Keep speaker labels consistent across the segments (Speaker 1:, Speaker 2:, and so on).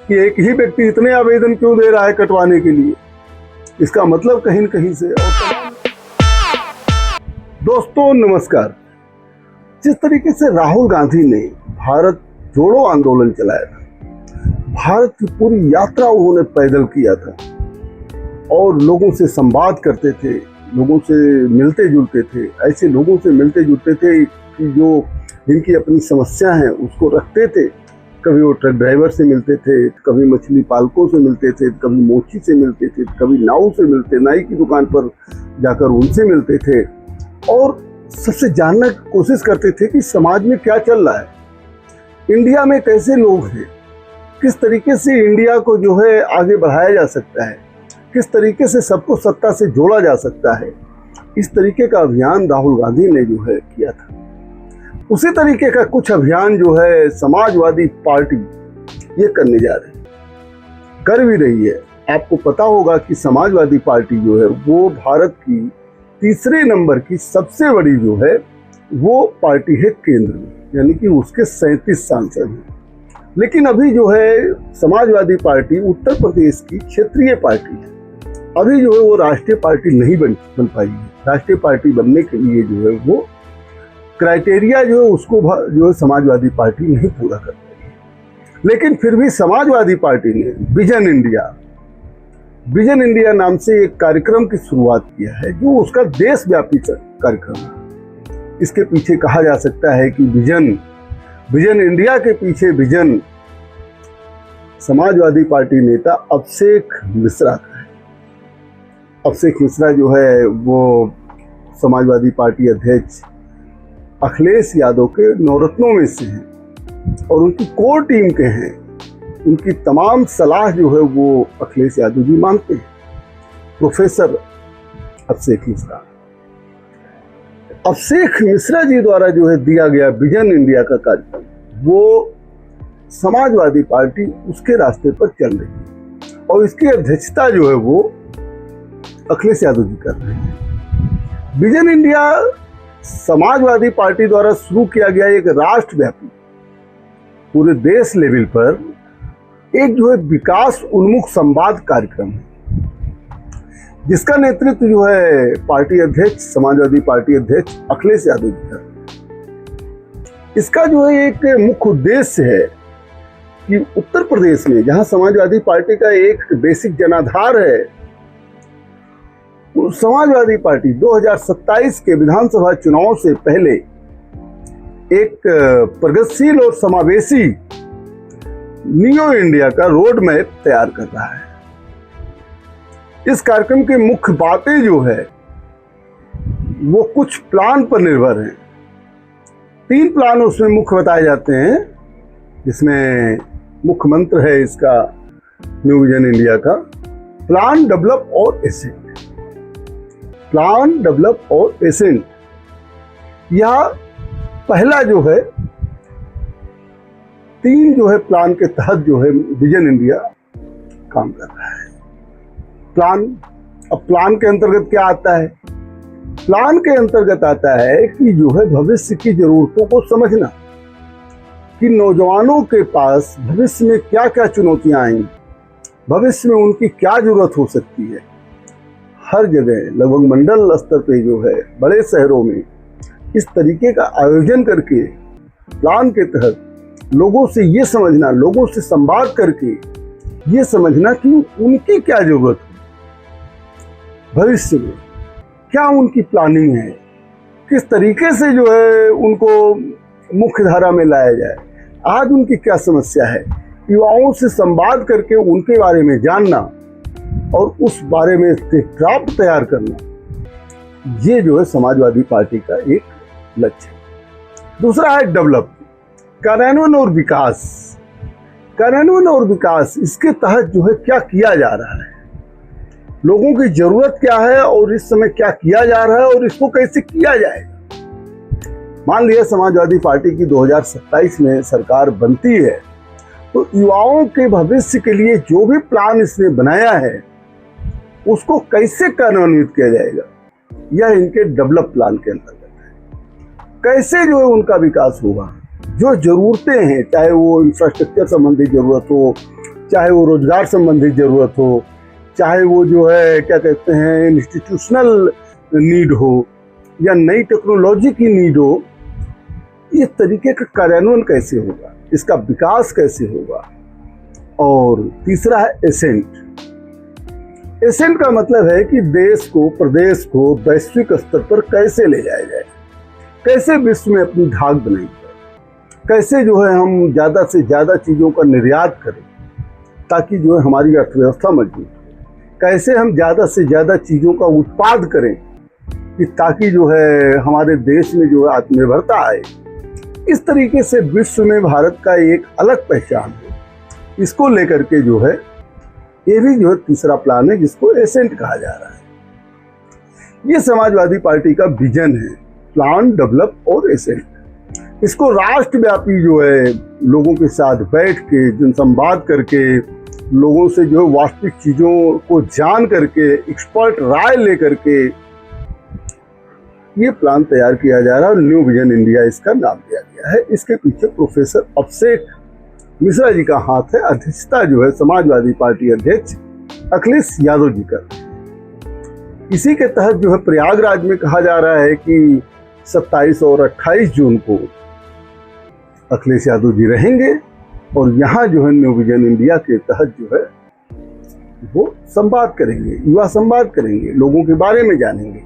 Speaker 1: कि एक ही व्यक्ति इतने आवेदन क्यों दे रहा है कटवाने के लिए। इसका मतलब कहीं न कहीं से। दोस्तों नमस्कार। जिस तरीके से राहुल गांधी ने भारत जोड़ो आंदोलन चलाया था, भारत की पूरी यात्रा उन्होंने पैदल किया था और लोगों से संवाद करते थे, लोगों से मिलते जुलते थे, ऐसे लोगों से मिलते जुलते थे कि जो जिनकी अपनी समस्या है उसको रखते थे। कभी वो ट्रक ड्राइवर से मिलते थे, कभी मछली पालकों से मिलते थे, कभी मोची से मिलते थे, कभी नाऊ से मिलते, नाई की दुकान पर जाकर उनसे मिलते थे और सबसे जानने की कोशिश करते थे कि समाज में क्या चल रहा है, इंडिया में कैसे लोग हैं, किस तरीके से इंडिया को जो है आगे बढ़ाया जा सकता है, किस तरीके से सबको सत्ता से जोड़ा जा सकता है। इस तरीके का अभियान राहुल गांधी ने जो है किया था। उसी तरीके का कुछ अभियान जो है समाजवादी पार्टी ये करने जा रही है, कर भी रही है। आपको पता होगा कि समाजवादी पार्टी जो है वो भारत की तीसरे नंबर की सबसे बड़ी जो है वो पार्टी है केंद्र में, यानी कि उसके 37 सांसद हैं। लेकिन अभी जो है समाजवादी पार्टी उत्तर प्रदेश की क्षेत्रीय पार्टी है, अभी जो है वो राष्ट्रीय पार्टी नहीं बन पाई है। राष्ट्रीय पार्टी बनने के लिए जो है वो क्राइटेरिया जो है उसको जो है समाजवादी पार्टी नहीं पूरा कर पाई है। लेकिन फिर भी समाजवादी पार्टी ने विजन इंडिया नाम से एक कार्यक्रम की शुरुआत किया है, जो उसका देशव्यापी कार्यक्रम है। इसके पीछे कहा जा सकता है कि विजन इंडिया के पीछे विजन समाजवादी पार्टी नेता अभिषेक मिश्रा का है। अभिषेक मिश्रा जो है वो समाजवादी पार्टी अध्यक्ष अखिलेश यादव के नवरत्नों में से हैं और उनकी कोर टीम के हैं। उनकी तमाम सलाह जो है वो अखिलेश यादव जी मानते हैं। प्रोफेसर अभिषेक मिश्रा जी द्वारा जो है दिया गया विजन इंडिया का कार्यक्रम, वो समाजवादी पार्टी उसके रास्ते पर चल रही है और इसकी अध्यक्षता जो है वो अखिलेश यादव जी कर रहे हैं। विजन इंडिया समाजवादी पार्टी द्वारा शुरू किया गया एक राष्ट्रव्यापी पूरे देश लेवल पर एक जो है विकास उन्मुख संवाद कार्यक्रम है, जिसका नेतृत्व जो है पार्टी अध्यक्ष समाजवादी पार्टी अध्यक्ष अखिलेश यादव जी का। इसका जो है एक मुख्य उद्देश्य है कि उत्तर प्रदेश में जहां समाजवादी पार्टी का एक बेसिक जनाधार है, समाजवादी पार्टी 2027 के विधानसभा चुनाव से पहले एक प्रगतिशील और समावेशी न्यू इंडिया का रोड मैप तैयार कर रहा है। इस कार्यक्रम की मुख्य बातें जो है वो कुछ प्लान पर निर्भर हैं। 3 प्लान उसमें मुख्य बताए जाते हैं, जिसमें मुख्य मंत्र है इसका न्यू विजन इंडिया का प्लान, डेवलप और एसेंट। प्लान, डेवलप और एसेंट, यह पहला जो है 3 जो है प्लान के तहत जो है विजन इंडिया काम कर रहा है। अब प्लान के अंतर्गत क्या आता है? प्लान के अंतर्गत आता है कि जो है भविष्य की जरूरतों को समझना, कि नौजवानों के पास भविष्य में क्या क्या चुनौतियां आएंगी, भविष्य में उनकी क्या जरूरत हो सकती है। हर जगह लगभग मंडल स्तर पे जो है बड़े शहरों में इस तरीके का आयोजन करके प्लान के तहत लोगों से ये समझना, लोगों से संवाद करके ये समझना कि उनकी क्या जरूरत है, भविष्य में क्या उनकी प्लानिंग है, किस तरीके से जो है उनको मुख्य धारा में लाया जाए, आज उनकी क्या समस्या है। युवाओं से संवाद करके उनके बारे में जानना और उस बारे में ड्राफ्ट तैयार करना, ये जो है समाजवादी पार्टी का एक लक्ष्य है। दूसरा है डेवलप, कार्यान्वयन और विकास। कार्यान्वयन और विकास, इसके तहत जो है क्या किया जा रहा है, लोगों की जरूरत क्या है और इस समय क्या किया जा रहा है और इसको कैसे किया जाएगा। मान लिया समाजवादी पार्टी की 2027 में सरकार बनती है, तो युवाओं के भविष्य के लिए जो भी प्लान इसने बनाया है उसको कैसे कार्यान्वित किया जाएगा, यह इनके डेवलप प्लान के अंतर्गत है। कैसे जो है उनका विकास होगा, जो जरूरतें हैं, चाहे वो इंफ्रास्ट्रक्चर संबंधी जरूरत हो, चाहे वो रोजगार संबंधी जरूरत हो, चाहे वो जो है क्या कहते हैं इंस्टीट्यूशनल नीड हो या नई टेक्नोलॉजी की नीड हो, इस तरीके का कार्यान्वयन कैसे होगा, इसका विकास कैसे होगा। और तीसरा है एसेंट। एसेंट का मतलब है कि देश को, प्रदेश को वैश्विक स्तर पर कैसे ले जाया जाए, कैसे विश्व में अपनी धाक बनाई जाए, कैसे जो है हम ज़्यादा से ज़्यादा चीज़ों का निर्यात करें ताकि जो है हमारी अर्थव्यवस्था मजबूत हो, कैसे हम ज़्यादा से ज़्यादा चीज़ों का उत्पाद करें कि ताकि जो है हमारे देश में जो है आत्मनिर्भरता आए। इस तरीके से विश्व में भारत का एक अलग पहचान हो, इसको लेकर के जो है ये भी जो है तीसरा प्लान है जिसको एसेंट कहा जा रहा है। ये समाजवादी पार्टी का विजन है, प्लान, डेवलप और एसेंट। इसको राष्ट्रव्यापी जो है लोगों के साथ बैठ के जनसंवाद करके, लोगों से जो है वास्तविक चीज़ों को जान करके, एक्सपर्ट राय लेकर के ये प्लान तैयार किया जा रहा है और न्यू विजन इंडिया इसका नाम दिया गया है। इसके पीछे प्रोफेसर अभिषेक मिश्रा जी का हाथ है। अध्यक्षता जो है समाजवादी पार्टी अध्यक्ष अखिलेश यादव जी का। इसी के तहत जो है प्रयागराज में कहा जा रहा है कि 27 और 28 जून को अखिलेश यादव जी रहेंगे और यहाँ जो है न्यू विजन इंडिया के तहत जो है वो संवाद करेंगे, युवा संवाद करेंगे, लोगों के बारे में जानेंगे,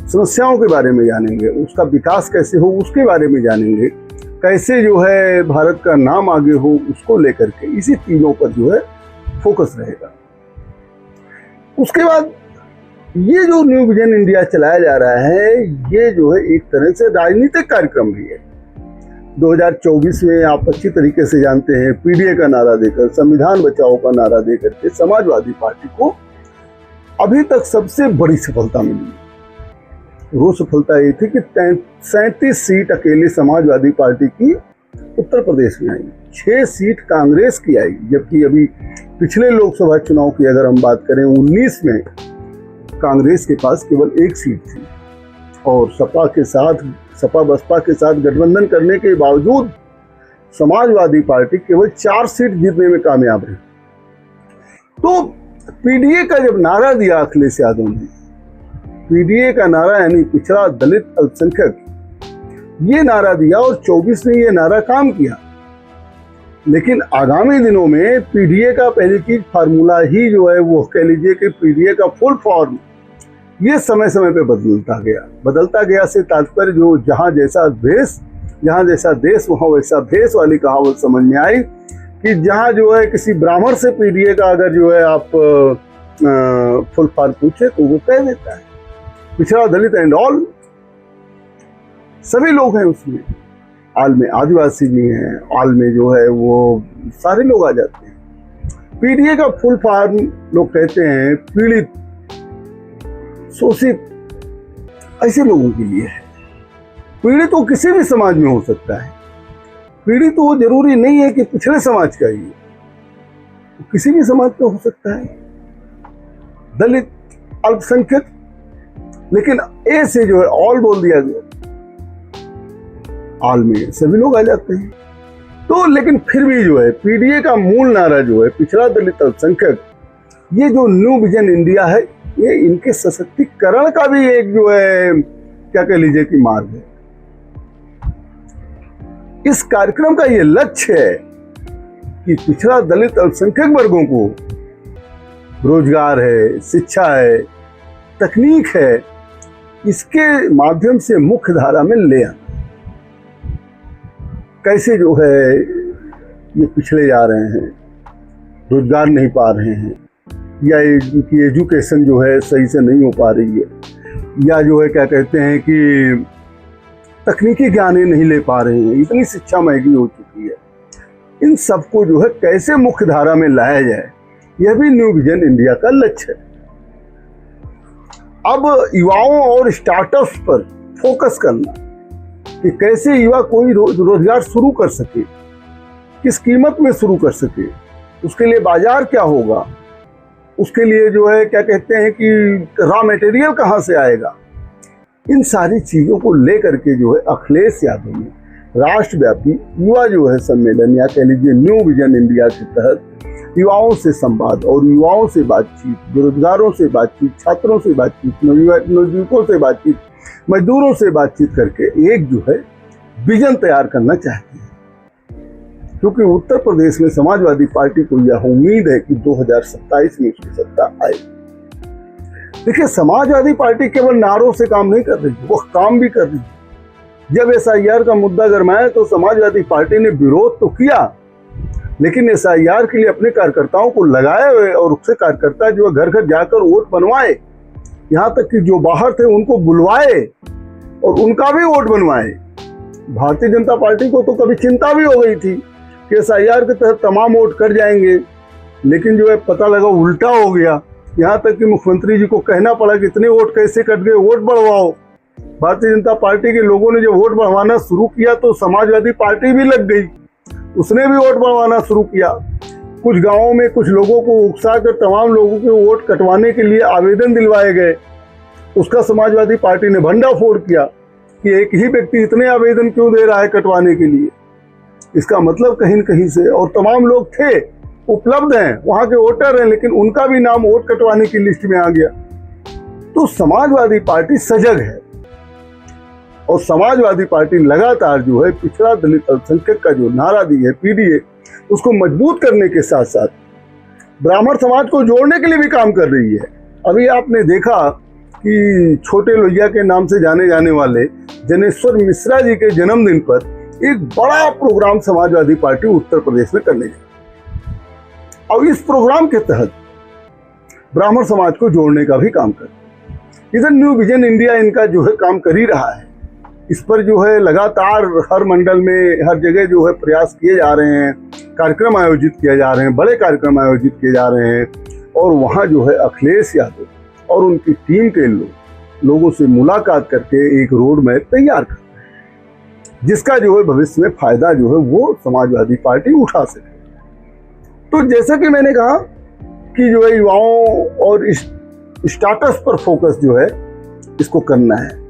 Speaker 1: समस्याओं के बारे में जानेंगे, उसका विकास कैसे हो उसके बारे में जानेंगे, कैसे जो है भारत का नाम आगे हो उसको लेकर के, इसी तीनों पर जो है फोकस रहेगा। उसके बाद ये जो न्यू विजन इंडिया चलाया जा रहा है ये जो है एक तरह से राजनीतिक कार्यक्रम भी है। 2024 में आप अच्छी तरीके से जानते हैं पीडीए का नारा देकर, संविधान बचाओ का नारा देकर के समाजवादी पार्टी को अभी तक सबसे बड़ी सफलता मिली। वो सफलता ये थी कि 37 सीट अकेली समाजवादी पार्टी की उत्तर प्रदेश में आई, 6 सीट कांग्रेस की आई, जबकि अभी पिछले लोकसभा चुनाव की अगर हम बात करें 19 में कांग्रेस के पास केवल 1 सीट थी और सपा बसपा के साथ गठबंधन करने के बावजूद समाजवादी पार्टी केवल 4 सीट जीतने में कामयाब रही। तो पीडीए का जब नारा दिया अखिलेश यादव ने, पीडीए का नारा यानी पिछड़ा, दलित, अल्पसंख्यक, ये नारा दिया और 24 में ये नारा काम किया। लेकिन आगामी दिनों में पीडीए का पहली चीज फार्मूला ही जो है वो कह लीजिए कि पीडीए का फुल फॉर्म ये समय समय पे बदलता गया से तात्पर्य जो जहाँ जैसा देश वहाँ वैसा भेष वाली कहावत समझ में आई कि जहाँ जो है किसी ब्राह्मण से पीडीए का अगर जो है आप फुल फॉर्म पूछे तो वो कह देता है, पिछड़ा, दलित एंड ऑल, सभी लोग हैं उसमें। ऑल में आदिवासी भी हैं, ऑल में जो है वो सारे लोग आ जाते हैं। पीडीए का फुल फॉर्म लोग कहते हैं पीड़ित, शोषित, ऐसे लोगों के लिए है। पीड़ित तो किसी भी समाज में हो सकता है, पीड़ित तो जरूरी नहीं है कि पिछड़े समाज का ही, तो किसी भी समाज का हो सकता है, दलित, अल्पसंख्यक, लेकिन ए से जो है ऑल बोल दिया गया, ऑल में सभी लोग आ जाते हैं। तो लेकिन फिर भी जो है पीडीए का मूल नारा जो है पिछड़ा, दलित, अल्पसंख्यक, ये जो न्यू विजन इंडिया है ये इनके सशक्तिकरण का भी एक जो है क्या कह लीजिए कि मार्ग है। इस कार्यक्रम का ये लक्ष्य है कि पिछड़ा, दलित, अल्पसंख्यक वर्गों को रोजगार है, शिक्षा है, तकनीक है, इसके माध्यम से मुख्य धारा में ले आना। कैसे जो है ये पिछड़े जा रहे हैं, रोजगार नहीं पा रहे हैं, या इनकी एजुकेशन जो है सही से नहीं हो पा रही है, या जो है क्या कहते हैं कि तकनीकी ज्ञान नहीं ले पा रहे हैं, इतनी शिक्षा महंगी हो चुकी है, इन सबको जो है कैसे मुख्य धारा में लाया जाए, यह भी न्यू विजन इंडिया का लक्ष्य है। अब युवाओं और स्टार्टअप्स पर फोकस करना कि कैसे युवा कोई रोजगार शुरू कर सके, किस कीमत में शुरू कर सके, उसके लिए बाजार क्या होगा, उसके लिए जो है क्या कहते हैं कि रॉ मटेरियल कहाँ से आएगा, इन सारी चीज़ों को लेकर के जो है अखिलेश यादव ने राष्ट्रव्यापी युवा जो है सम्मेलन या कह लीजिए न्यू विजन इंडिया के तहत युवाओं से संवाद और युवाओं से बातचीत, बेरोजगारों से बातचीत, छात्रों से बातचीत, नवयुवकों से बातचीत, मजदूरों से बातचीत करके एक जो है विजन तैयार करना चाहती है। क्योंकि उत्तर प्रदेश में समाजवादी पार्टी को यह उम्मीद है कि 2027 में उसकी सत्ता आए। देखिए, समाजवादी पार्टी केवल नारों से काम नहीं कर रही, वो काम भी कर रही है। जब SIR का मुद्दा गरमाया तो समाजवादी पार्टी ने विरोध तो किया, लेकिन SIR के लिए अपने कार्यकर्ताओं को लगाए हुए और उससे कार्यकर्ता जो घर घर जाकर वोट बनवाए, यहाँ तक कि जो बाहर थे उनको बुलवाए और उनका भी वोट बनवाए। भारतीय जनता पार्टी को तो कभी चिंता भी हो गई थी कि SIR के तहत तमाम वोट कट जाएंगे, लेकिन जो है पता लगा उल्टा हो गया। यहाँ तक कि मुख्यमंत्री जी को कहना पड़ा कि इतने वोट कैसे कट गए, वोट बढ़वाओ। भारतीय जनता पार्टी के लोगों ने जब वोट बढ़वाना शुरू किया तो समाजवादी पार्टी भी लग गई, उसने भी वोट बढ़वाना शुरू किया। कुछ गांवों में कुछ लोगों को उकसाकर तमाम लोगों के वोट कटवाने के लिए आवेदन दिलवाए गए। उसका समाजवादी पार्टी ने भंडाफोड़ किया कि एक ही व्यक्ति इतने आवेदन क्यों दे रहा है कटवाने के लिए। इसका मतलब कहीं न कहीं से, और तमाम लोग थे, उपलब्ध हैं, वहां के वोटर हैं, लेकिन उनका भी नाम वोट कटवाने की लिस्ट में आ गया। तो समाजवादी पार्टी सजग है और समाजवादी पार्टी लगातार जो है पिछड़ा दलित अल्पसंख्यक का जो नारा दी है PDA, उसको मजबूत करने के साथ साथ ब्राह्मण समाज को जोड़ने के लिए भी काम कर रही है। अभी आपने देखा कि छोटे लोहिया के नाम से जाने जाने वाले जनेश्वर मिश्रा जी के जन्मदिन पर एक बड़ा प्रोग्राम समाजवादी पार्टी उत्तर प्रदेश में करने जा रही है और इस प्रोग्राम के तहत ब्राह्मण समाज को जोड़ने का भी काम कर रही है। इधर न्यू विजन इंडिया इनका जो है काम कर ही रहा है। इस पर जो है लगातार हर मंडल में हर जगह जो है प्रयास किए जा रहे हैं, कार्यक्रम आयोजित किए जा रहे हैं, बड़े कार्यक्रम आयोजित किए जा रहे हैं और वहाँ जो है अखिलेश यादव और उनकी टीम के लोगों से मुलाकात करके एक रोड मैप तैयार कर रहे हैं, जिसका जो है भविष्य में फायदा जो है वो समाजवादी पार्टी उठा सके। तो जैसा कि मैंने कहा कि जो है युवाओं और स्टार्टअप पर फोकस जो है इसको करना है।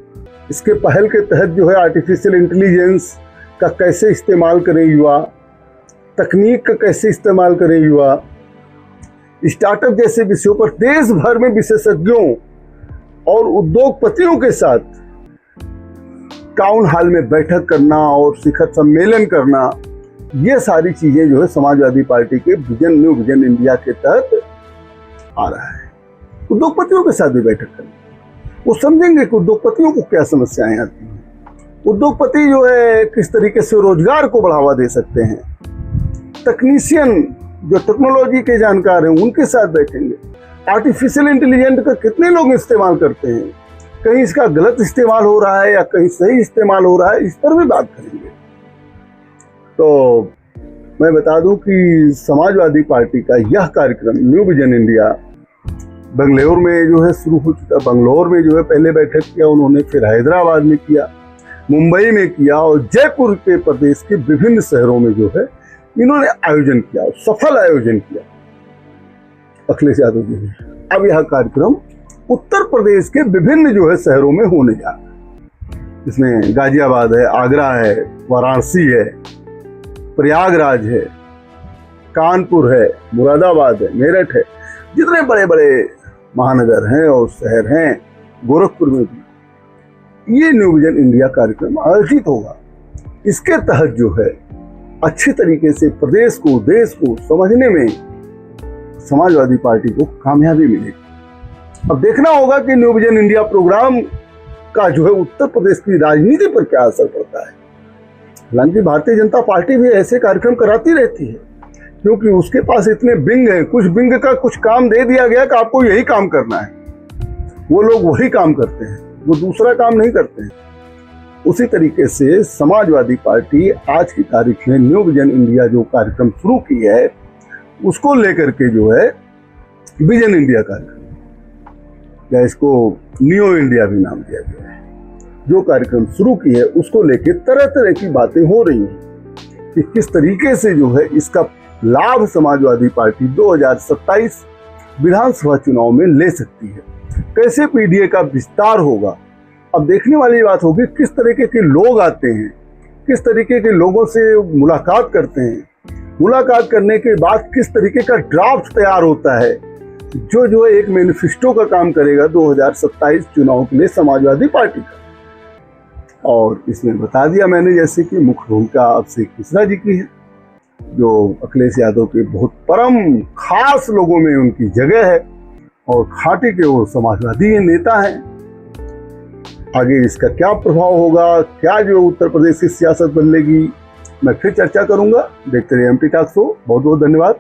Speaker 1: इसके पहल के तहत जो है आर्टिफिशियल इंटेलिजेंस का कैसे इस्तेमाल करें युवा, तकनीक का कैसे इस्तेमाल करें युवा, स्टार्टअप जैसे विषयों पर देश भर में विशेषज्ञों और उद्योगपतियों के साथ टाउन हॉल में बैठक करना और शिखर सम्मेलन करना, ये सारी चीजें जो है समाजवादी पार्टी के विजन न्यू विजन इंडिया के तहत आ रहा है। उद्योगपतियों के साथ भी बैठक करना, वो समझेंगे कि उद्योगपतियों को क्या समस्याएं आती हैं, उद्योगपति जो है किस तरीके से रोजगार को बढ़ावा दे सकते हैं, तकनीशियन जो टेक्नोलॉजी के जानकार हैं उनके साथ बैठेंगे। आर्टिफिशियल इंटेलिजेंस का कितने लोग इस्तेमाल करते हैं, कहीं इसका गलत इस्तेमाल हो रहा है या कहीं सही इस्तेमाल हो रहा है, इस पर भी बात करेंगे। तो मैं बता दूं कि समाजवादी पार्टी का यह कार्यक्रम न्यू विजन इंडिया बेंगलोर में जो है शुरू हो चुका। बेंगलोर में जो है पहले बैठक किया उन्होंने, फिर हैदराबाद में किया, मुंबई में किया और जयपुर के प्रदेश के विभिन्न शहरों में जो है इन्होंने आयोजन किया, सफल आयोजन किया अखिलेश यादव जी ने। अब यह कार्यक्रम उत्तर प्रदेश के विभिन्न जो है शहरों में होने जा रहा है। इसमें गाजियाबाद है, आगरा है, वाराणसी है, प्रयागराज है, कानपुर है, मुरादाबाद है, मेरठ है, जितने बड़े बड़े महानगर हैं और शहर हैं, गोरखपुर में भी ये न्यू विजन इंडिया कार्यक्रम आयोजित होगा। इसके तहत जो है अच्छी तरीके से प्रदेश को, देश को समझने में समाजवादी पार्टी को कामयाबी मिलेगी। अब देखना होगा कि न्यू विजन इंडिया प्रोग्राम का जो है उत्तर प्रदेश की राजनीति पर क्या असर पड़ता है। हालांकि भारतीय जनता पार्टी भी ऐसे कार्यक्रम कराती रहती है, क्योंकि उसके पास इतने विंग हैं, कुछ विंग का कुछ काम दे दिया गया कि आपको यही काम करना है, वो लोग वही काम करते हैं, वो दूसरा काम नहीं करते हैं। उसी तरीके से समाजवादी पार्टी आज की तारीख में न्यू विजन इंडिया जो कार्यक्रम शुरू की है उसको लेकर के जो है विजन इंडिया कार्यक्रम, या इसको न्यू इंडिया भी नाम दिया गया है, जो कार्यक्रम शुरू की है उसको लेकर तरह तरह की बातें हो रही हैं कि किस तरीके से जो है इसका लाभ समाजवादी पार्टी 2027 विधानसभा चुनाव में ले सकती है, कैसे PDA का विस्तार होगा। अब देखने वाली बात होगी किस तरीके के लोग आते हैं, किस तरीके के लोगों से मुलाकात करते हैं, मुलाकात करने के बाद किस तरीके का ड्राफ्ट तैयार होता है जो है एक मैनिफेस्टो का काम करेगा 2027 चुनाव के लिए समाजवादी पार्टी का। और इसमें बता दिया मैंने जैसे कि मुख्य भूमिका अभिषेक मिश्रा जी की है, जो अखिलेश यादव के बहुत परम खास लोगों में उनकी जगह है और खाटी के वो समाजवादी नेता हैं। आगे इसका क्या प्रभाव होगा, क्या जो उत्तर प्रदेश की सियासत बदलेगी, मैं फिर चर्चा करूंगा। देखते रहिए एमटी टॉक शो। बहुत बहुत धन्यवाद।